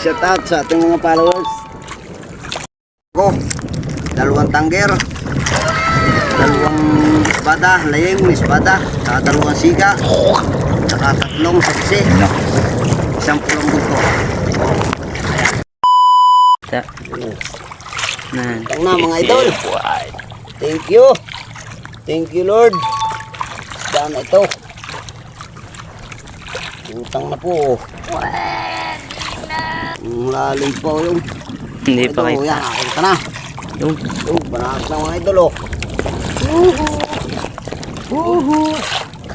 Shout out sa ating mga followers. Ako, dalawang tangger, dalawang espada, laying espada, saka dalawang siga, saka tatlong saksi, isang pulong buto. Ito na mga idol. Thank you. Thank you Lord. Sana ito. Utang na po. Lalim po yung. Hindi pa kayo. Yan, ito na. Banat na mga idol oh.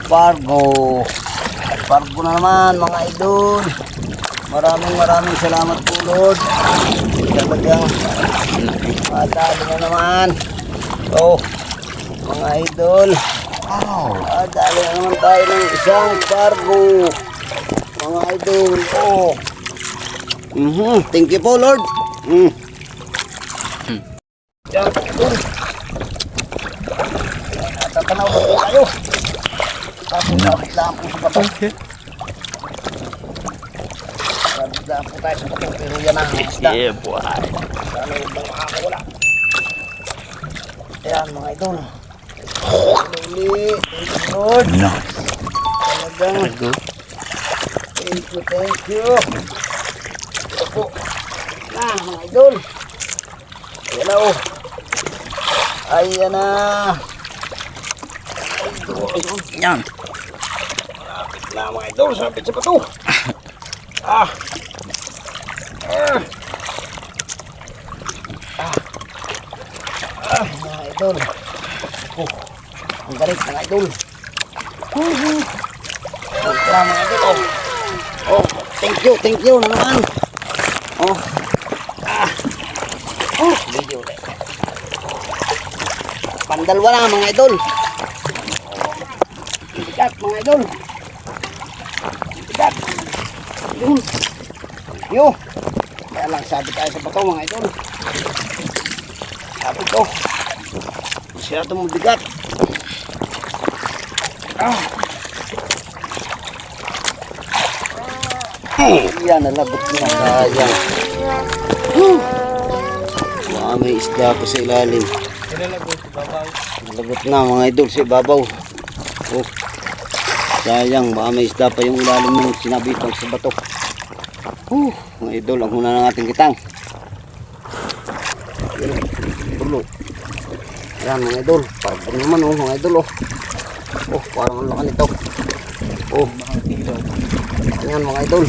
Fargo. Fargo na naman mga idol. Maraming salamat po Lord. Talagang madali na naman. Oh, mga idol. Dali na naman tayo ng isang Fargo. Mga idol. Oh. Thank you po Lord. Tatanaw ba po kayo? Kapit lang po sa bato. Kapit lang po tayo sa bato. Pero yan ang isda. Yeah, boy. Sana yung bang makakawala. Ayan mga idol. Luli. Thank you Lord. Talagang. Thank you. Ito po. Na mga idol. Ayan na oh. Ayan na. Yan. Malapit na mga idol. Sabit sa bato. Mga idol. Oh, ang galit mga idol. Mga idol. Oh, thank you na naman. Video ulit. Pandalwa na mga idol. Bigat mga idol. Bigat. Yo. Kaya lang sabi tayo sa bato mga idol. Sabi ko. Siya itong mabigat. Yan, nalagot na. Sayang. May isda pa sa ilalim. Nalagot na mga idol sa ibabaw. Oh. Sayang, baka may isda pa yung ilalim ng sinabitang sa bato. Mga idol, ang huna ng ating kitang. Tulo. Yan mga idol, parang naman oh mga idol oh. Oh, parang ang laki nito. Oh, yan mga idol.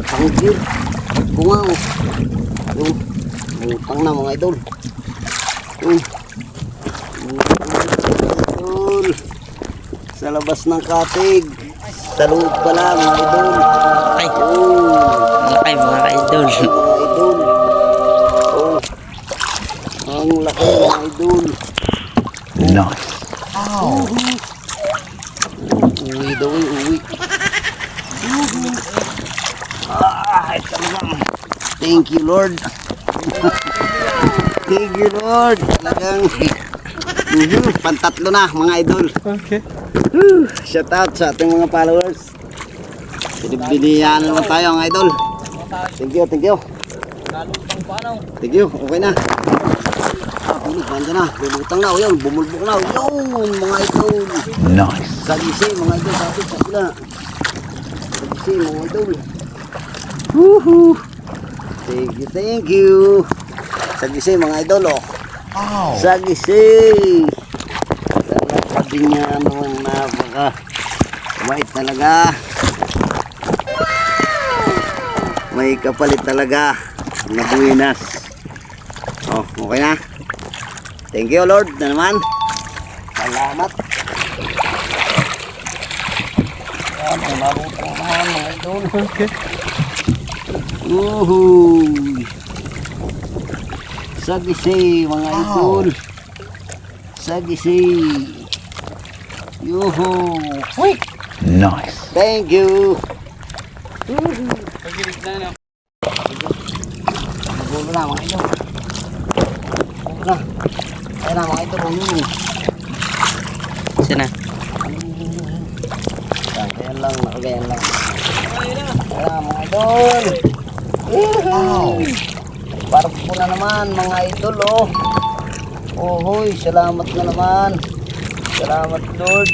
Thank you. Bunga oh. Utang na mga idol. Idol. Sa labas ng katig. Sa loob pala mga idol. Ay. Ay mga idol. Mga idol. Oh. Ang laki mga idol. Nice. Uwi daw uwi. Ito naman. Thank you Lord. Thank you Lord. Talagang pantatlo na mga idol. Okay. Shout out sa ating mga followers. Binibinihan naman tayo mga idol. Thank you. Thank you. Okay na. Nandiyan na. Lulutang na. Yun. Bumulbok na. Yun mga idol. Nice. Sagisi mga idol. Sagisi mga idol. Thank you. Sagisi mga idol oh. Sagisi. Sabi niya naman napaka mait talaga. May kapalit talaga na buwinas. Oh, okay na. Thank you Lord na naman. Salamat. Yan, may marutang naman mga idol. Okay. Sagisi mga idol. Sagisi. Yuhu. Nice. Thank you. Gulo na mga idol. Gulo na. Ayan na mga idol. Sina. Kagayan lang. Kagayan lang. Ayan na. yan. Wow. Barbo na naman mga idol oh. Ohoy, salamat na naman. Salamat Lord.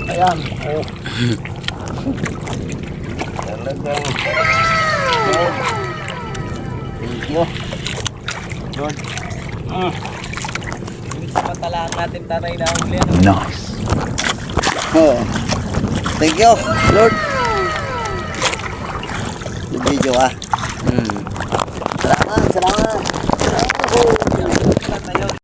Ayan. Oh. Talagang. Lord. Thank you. Lord. Patalaan natin taray na huli. Nice. Oh. Thank you, Lord. Yung video ah. Hmm. Salamat, salamat.